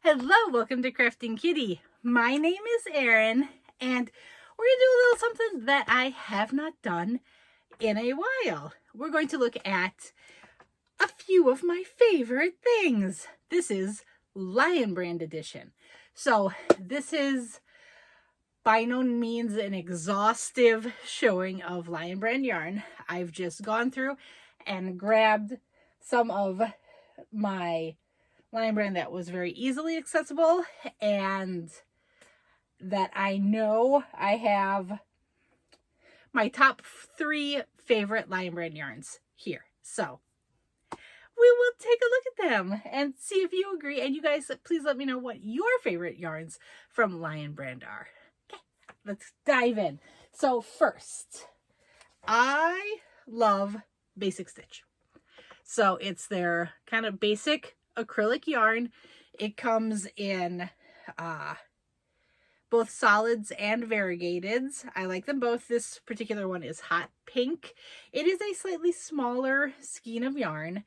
Hello, welcome to Krafting Kitty. My name is Erin, and we're going to do a little something that I have not done in a while. We're going to look at a few of my favorite things. This is Lion Brand Edition. So this is by no means an exhaustive showing of Lion Brand yarn. I've just gone through and grabbed some of my Lion Brand that was very easily accessible and that I know I have my top 3 favorite Lion Brand yarns here. So we will take a look at them and see if you agree. And you guys, please let me know what your favorite yarns from Lion Brand are. Okay, let's dive in. So first, I love Basic Stitch. So it's their kind of basic acrylic yarn. It comes in both solids and variegateds. I like them both. This particular one is hot pink. It is a slightly smaller skein of yarn.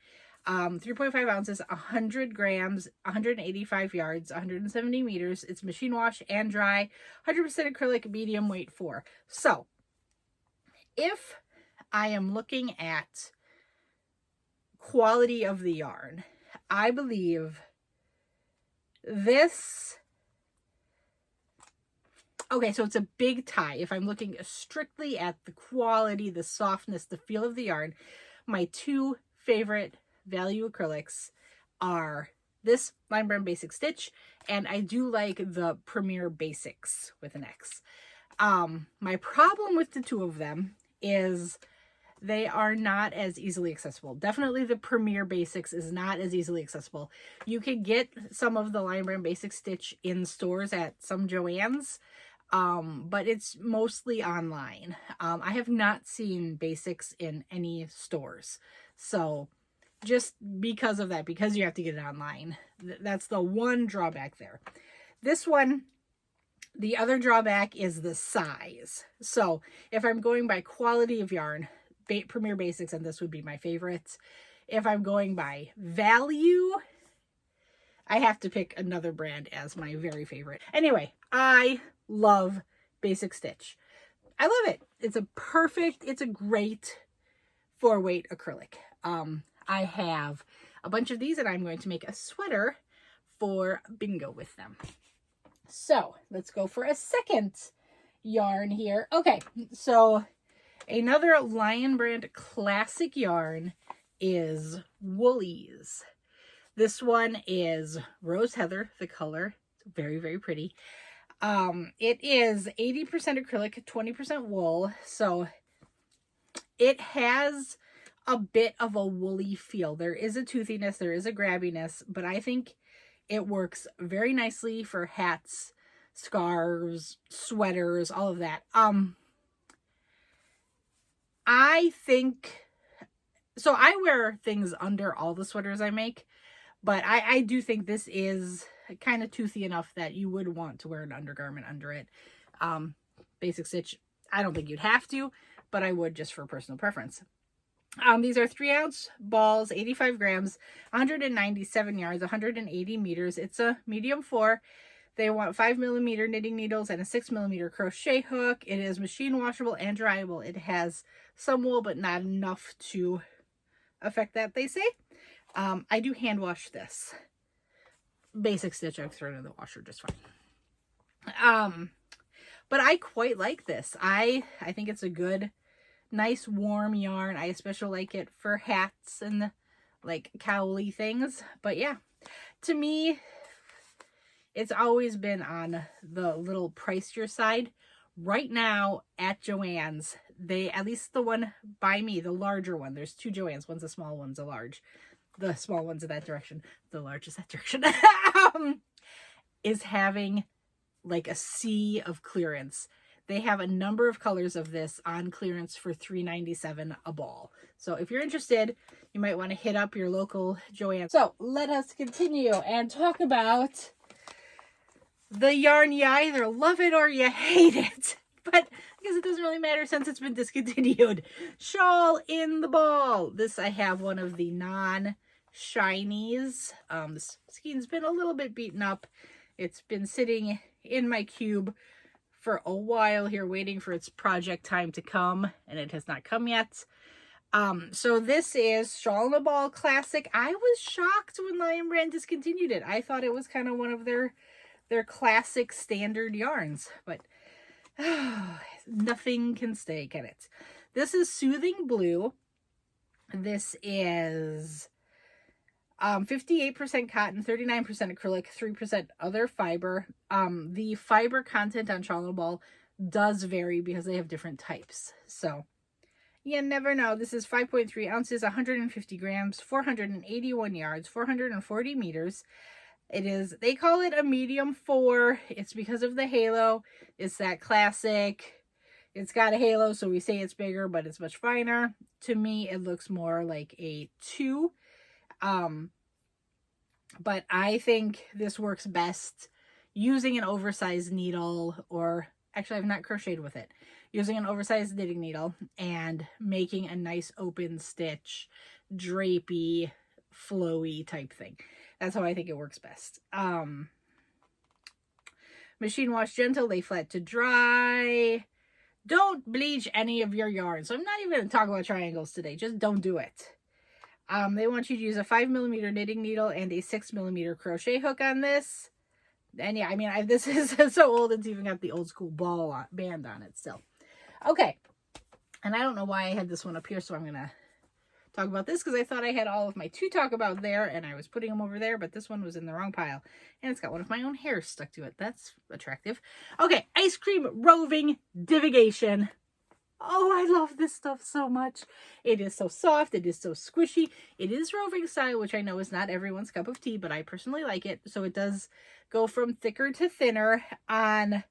3.5 ounces, 100 grams, 185 yards, 170 meters. It's machine wash and dry, 100% acrylic, medium weight 4. So if I am looking at quality of the yarn, I believe this, okay, so it's a big tie. If I'm looking strictly at the quality, the softness, the feel of the yarn, my 2 favorite value acrylics are this Lion Brand Basic Stitch, and I do like the Premier Basics with an X. My problem with the 2 of them is they are not as easily accessible. Definitely the Premier Basics is not as easily accessible. You can get some of the Lion Brand Basic Stitch in stores at some Joann's, but it's mostly online. I have not seen basics in any stores. So just because of that, because you have to get it online, that's the one drawback there. This one, the other drawback is the size. So if I'm going by quality of yarn, Premier Basics and this would be my favorites. If I'm going by value, I have to pick another brand as my very favorite. Anyway, I love Basic Stitch. I love it. It's a great 4-weight acrylic. I have a bunch of these and I'm going to make a sweater for bingo with them. So let's go for a second yarn here. Okay, so another Lion Brand classic yarn is Woolies. This one is Rose Heather, the color. It's very, very pretty. It is 80% acrylic, 20% wool. So it has a bit of a woolly feel. There is a toothiness, there is a grabbiness, but I think it works very nicely for hats, scarves, sweaters, all of that. I think, so I wear things under all the sweaters I make, but I do think this is kind of toothy enough that you would want to wear an undergarment under it. Basic Stitch, I don't think you'd have to, but I would just for personal preference. These are 3-ounce balls, 85 grams, 197 yards, 180 meters. It's a medium 4. They want 5mm knitting needles and a 6mm crochet hook. It is machine washable and dryable. It has some wool, but not enough to affect that, they say. I do hand wash this. Basic Stitch, I've thrown in the washer just fine. But I quite like this. I think it's a good, nice warm yarn. I especially like it for hats and like cowly things. But yeah, to me, it's always been on the little pricier side. Right now at Joann's, they, at least the one by me, the larger one, there's 2 Joann's, one's a small, one's a large. The small one's in that direction, the large is that direction, is having like a sea of clearance. They have a number of colors of this on clearance for $3.97 a ball. So if you're interested, you might want to hit up your local Joann. So let us continue and talk about the yarn you either love it or you hate it. But I guess it doesn't really matter since it's been discontinued. Shawl in the ball. This, I have one of the shinies. This skein's been a little bit beaten up. It's been sitting in my cube for a while here, waiting for its project time to come, and it has not come yet. So this is Shawl and the Ball Classic. I was shocked when Lion Brand discontinued it. I thought it was kind of one of their classic standard yarns, but nothing can stay, can it? This is Soothing Blue. This is 58% cotton, 39% acrylic, 3% other fiber. The fiber content on Shawl and Ball does vary because they have different types. So you never know. This is 5.3 ounces, 150 grams, 481 yards, 440 meters. It is, they call it a medium 4. It's because of the halo. It's that classic. It's got a halo, so we say it's bigger, but it's much finer. To me, it looks more like a 2. But I think this works best using an oversized needle, or actually I've not crocheted with it, using an oversized knitting needle and making a nice open stitch, drapey, flowy type thing. That's how I think it works best. Machine wash gentle, lay flat to dry. Don't bleach any of your yarn. So I'm not even going to talk about triangles today. Just don't do it. They want you to use a 5mm knitting needle and a 6mm crochet hook on this. And yeah, I mean, this is so old, it's even got the old school band on it still. Okay. And I don't know why I had this one up here, so I'm going to talk about this because I thought I had all of my to talk about there and I was putting them over there, but this one was in the wrong pile. And it's got one of my own hairs stuck to it. That's attractive. Okay, Ice Cream Roving Divigation. Oh, I love this stuff so much. It is so soft. It is so squishy. It is roving style, which I know is not everyone's cup of tea, but I personally like it. So it does go from thicker to thinner on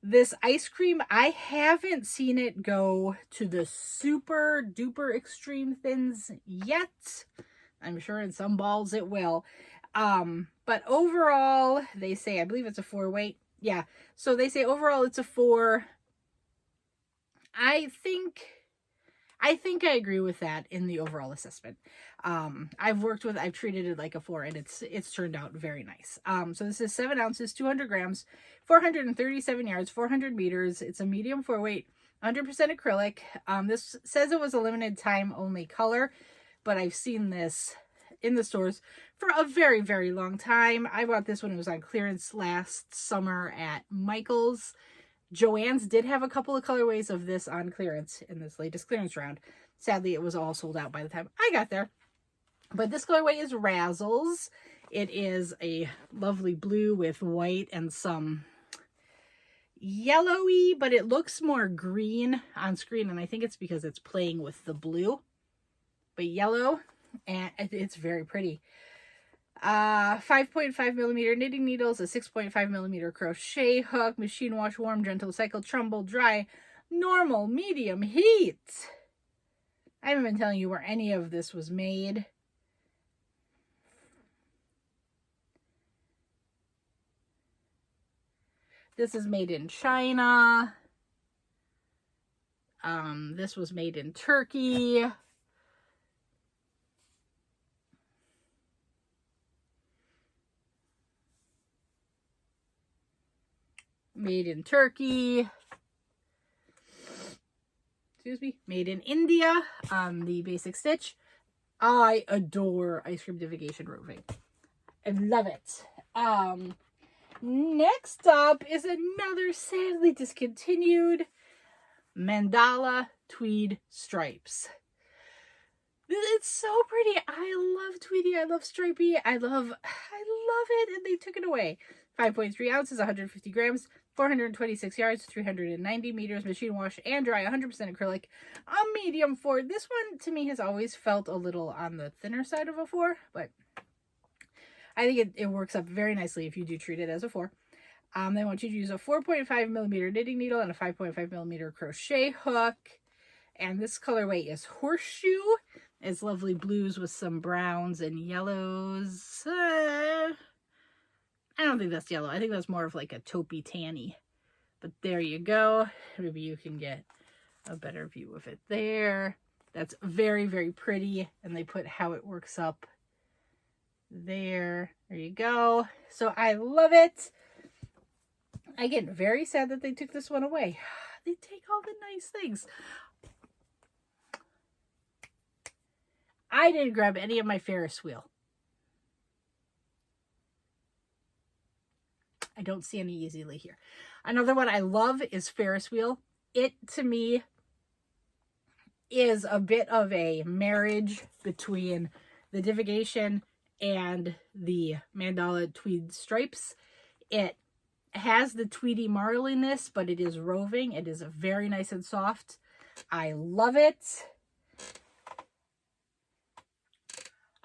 this ice cream. I haven't seen it go to the super duper extreme thins yet. I'm sure in some balls it will. But overall, they say, I believe it's a 4 weight. Yeah. So they say overall it's a 4. I think I agree with that in the overall assessment. I've treated it like a 4 and it's turned out very nice. So this is 7 ounces, 200 grams, 437 yards, 400 meters. It's a medium 4 weight, 100% acrylic. This says it was a limited time only color, but I've seen this in the stores for a very, very long time. I bought this when it was on clearance last summer at Michael's. Joann's did have a couple of colorways of this on clearance in this latest clearance round. Sadly, it was all sold out by the time I got there. But this colorway is Razzles. It is a lovely blue with white and some yellowy, but it looks more green on screen, and I think it's because it's playing with the blue. But yellow, and it's very pretty. 5.5mm knitting needles, a 6.5mm crochet hook, machine wash, warm, gentle, cycle, trumble, dry, normal, medium heat. I haven't been telling you where any of this was made. This is made in China. This was made in Turkey. Made in Turkey. Excuse me. Made in India. The basic stitch. I adore Ice Cream Divigation Roving. I love it. Next up is another sadly discontinued Mandala Tweed Stripes. It's so pretty. I love Tweedy. I love Stripey. I love it. And they took it away. 5.3 ounces, 150 grams, 426 yards, 390 meters, machine wash and dry, 100% acrylic, a medium 4. This one to me has always felt a little on the thinner side of a 4, but I think it works up very nicely if you do treat it as a 4. They want you to use a 4.5mm knitting needle and a 5.5mm crochet hook. And this colorway is Horseshoe. It's lovely blues with some browns and yellows. I don't think that's yellow. I think that's more of like a taupey tanny. But there you go. Maybe you can get a better view of it there. That's very, very pretty. And they put how it works up There you go. So I love it. I get very sad that they took this one away. They take all the nice things. I didn't grab any of my Ferris wheel. I don't see any easily here. Another one I love is Ferris wheel. It, to me, is a bit of a marriage between the divigation and the Mandala tweed stripes. It has the tweedy marliness, but it is roving. It is very nice and soft. I love it.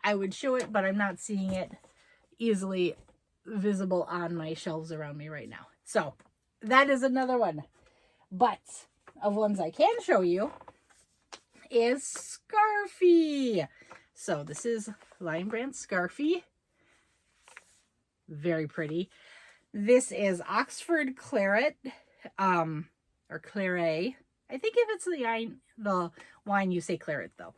I would show it, but I'm not seeing it easily visible on my shelves around me right now. So that is another one. But of ones I can show you is Scarfy. So this is Lion Brand Scarfy. Very pretty. This is Oxford Claret, or Claret. I think if it's the wine, you say claret though.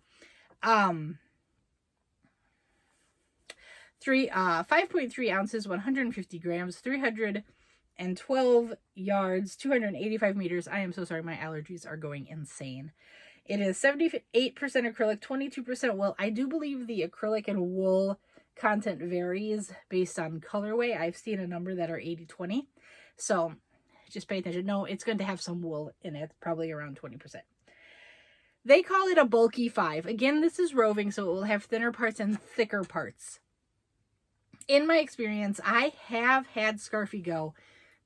5.3 ounces, 150 grams, 312 yards, 285 meters. I am so sorry, my allergies are going insane. It is 78% acrylic, 22% wool. I do believe the acrylic and wool content varies based on colorway. I've seen a number that are 80-20. So just pay attention. No, it's going to have some wool in it, probably around 20%. They call it a bulky 5. Again, this is roving, so it will have thinner parts and thicker parts. In my experience, I have had Scarfy go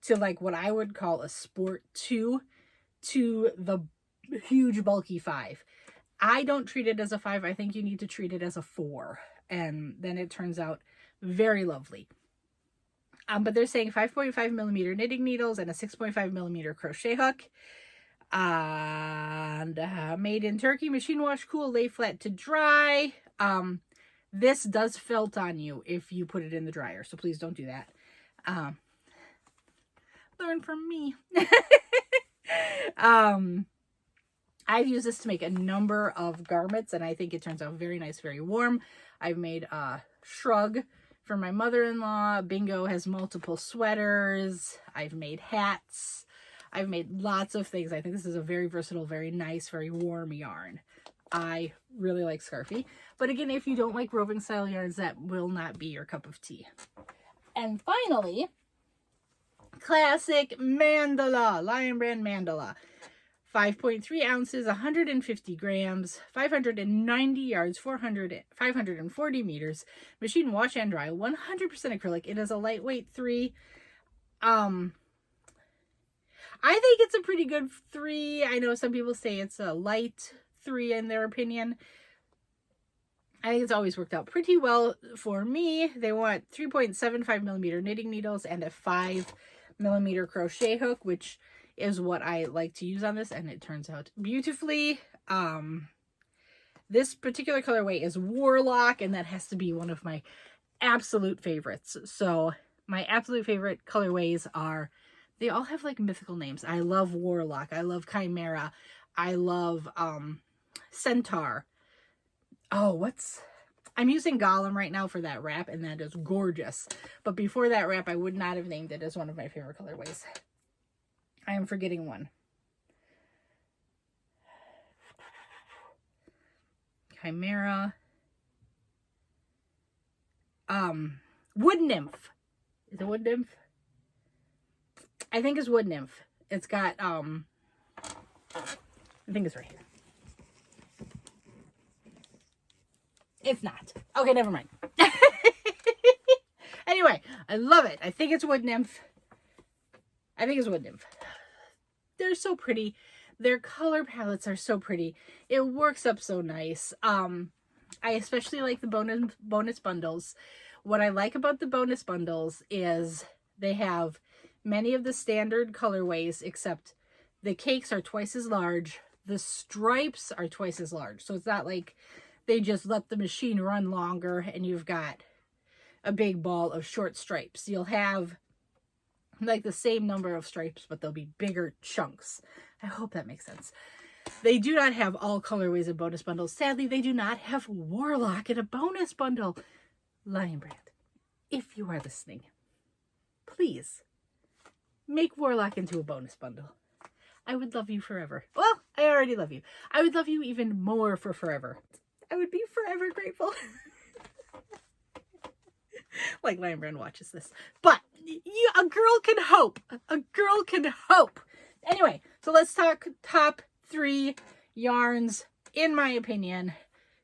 to like what I would call a sport 2 to the huge bulky 5. I don't treat it as a 5. I think you need to treat it as a 4. And then it turns out very lovely. But they're saying 5.5 millimeter knitting needles and a 6.5 millimeter crochet hook. And made in Turkey, machine wash, cool, lay flat to dry. This does felt on you if you put it in the dryer, so please don't do that. Learn from me. I've used this to make a number of garments, and I think it turns out very nice, very warm. I've made a shrug for my mother-in-law. Bingo has multiple sweaters. I've made hats. I've made lots of things. I think this is a very versatile, very nice, very warm yarn. I really like Scarfy. But again, if you don't like roving style yarns, that will not be your cup of tea. And finally, classic Mandala, Lion Brand Mandala. 5.3 ounces, 150 grams, 590 yards, 540 meters. Machine wash and dry, 100% acrylic. It is a lightweight 3. I think it's a pretty good 3. I know some people say it's a light 3 in their opinion. I think it's always worked out pretty well for me. They want 3.75 millimeter knitting needles and a 5 millimeter crochet hook, which is what I like to use on this, and it turns out beautifully. This particular colorway is Warlock, and that has to be one of my absolute favorites. So my absolute favorite colorways are, they all have like mythical names. I love Warlock. I love Chimera. I love Centaur. Oh, I'm using Gollum right now for that wrap, and that is gorgeous. But before that wrap, I would not have named it as one of my favorite colorways. I am forgetting one. Chimera. Wood Nymph. Is it Wood Nymph? I think it's Wood Nymph. It's got, I think it's right here. It's not. Okay, never mind. Anyway, I love it. I think it's Wood Nymph. I think it's Wood Nymph. They're so pretty. Their color palettes are so pretty. It works up so nice. I especially like the bonus bundles. What I like about the bonus bundles is they have many of the standard colorways, except the cakes are twice as large. The stripes are twice as large. So it's not like they just let the machine run longer and you've got a big ball of short stripes. You'll have like the same number of stripes, but they'll be bigger chunks. I hope that makes sense. They do not have all colorways in bonus bundles. Sadly, they do not have Warlock in a bonus bundle. Lion Brand, if you are listening, please make Warlock into a bonus bundle. I would love you forever. Well, I already love you. I would love you even more for forever. I would be forever grateful. Like Lion Brand watches this. But a girl can hope. A girl can hope. Anyway, so let's talk top 3 yarns, in my opinion,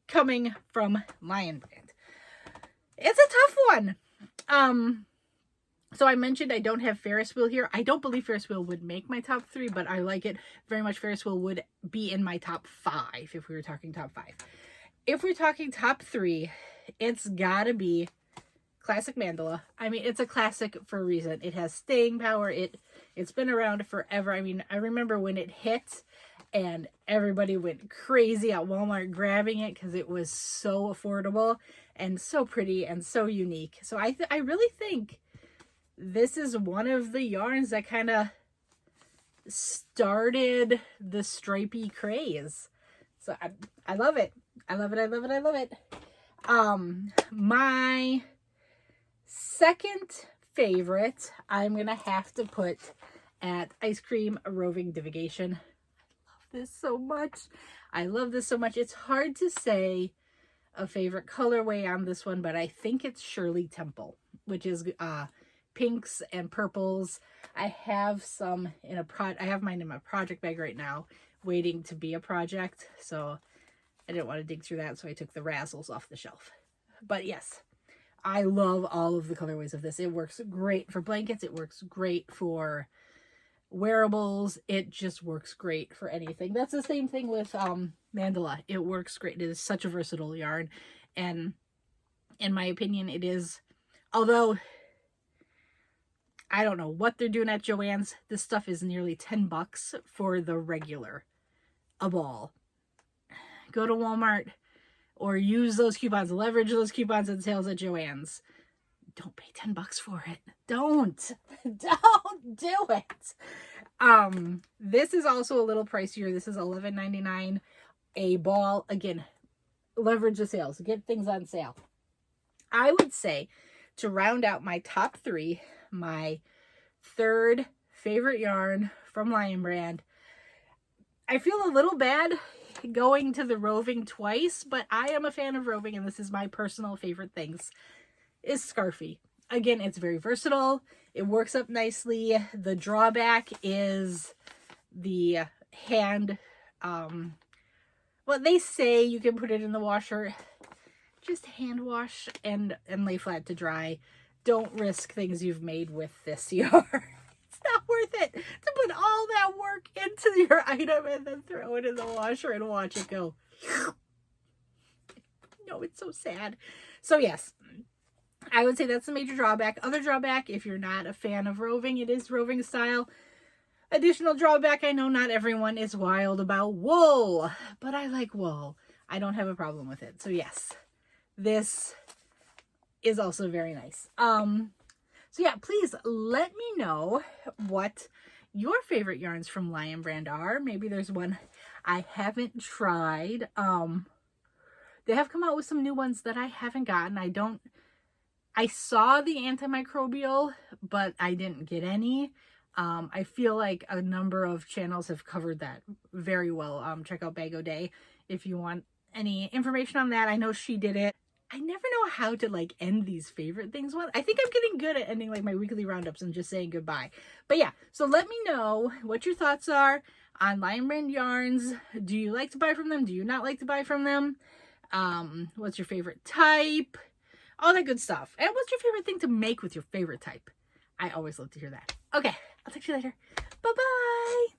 coming from Lion Brand. It's a tough one. So I mentioned I don't have Ferris Wheel here. I don't believe Ferris Wheel would make my top 3, but I like it very much. Ferris Wheel would be in my top 5 if we were talking top 5. If we're talking top 3, it's gotta be classic Mandala. I mean, it's a classic for a reason. It has staying power. It's been around forever. I mean, I remember when it hit and everybody went crazy at Walmart grabbing it because it was so affordable and so pretty and so unique. So I really think this is one of the yarns that kind of started the stripy craze. So I love it. I love it. I love it. I love it. My second favorite, I'm going to have to put at Ice Cream Roving Divigation. I love this so much. I love this so much. It's hard to say a favorite colorway on this one, but I think it's Shirley Temple, which is pinks and purples. I have some in I have mine in my project bag right now, waiting to be a project. So I didn't want to dig through that, so I took the Razzles off the shelf. But yes, I love all of the colorways of this. It works great for blankets. It works great for wearables. It just works great for anything. That's the same thing with Mandala. It works great. It is such a versatile yarn. And in my opinion, it is, although I don't know what they're doing at Joann's, this stuff is nearly $10 for the regular, a ball. Go to Walmart or use those coupons, leverage those coupons and sales at Joann's. Don't pay $10 for it. Don't do it. This is also a little pricier. This is $11.99 a ball. Again, leverage the sales, get things on sale. I would say, to round out my top 3, my third favorite yarn from Lion Brand, I feel a little bad going to the roving twice, but I am a fan of roving, and this is my personal favorite things, is Scarfy. Again, it's very versatile. It works up nicely. The drawback is the hand, well, they say you can put it in the washer. Just hand wash and lay flat to dry. Don't risk things you've made with this yarn. It's not worth it to put all that work into your item and then throw it in the washer and watch it go. No, it's so sad. So yes, I would say that's the major drawback. Other drawback, if you're not a fan of roving, it is roving style. Additional drawback, I know not everyone is wild about wool, but I like wool. I don't have a problem with it. So yes, this is also very nice. So yeah, please let me know what your favorite yarns from Lion Brand are. Maybe there's one I haven't tried. They have come out with some new ones that I haven't gotten. I saw the antimicrobial, but I didn't get any. I feel like a number of channels have covered that very well. Check out Bag O Day if you want any information on that. I know she did it. I never know how to like end these favorite things. I think I'm getting good at ending like my weekly roundups and just saying goodbye. But yeah, so let me know what your thoughts are on Lion Brand yarns. Do you like to buy from them? Do you not like to buy from them? What's your favorite type? All that good stuff. And what's your favorite thing to make with your favorite type? I always love to hear that. Okay, I'll talk to you later. Bye-bye.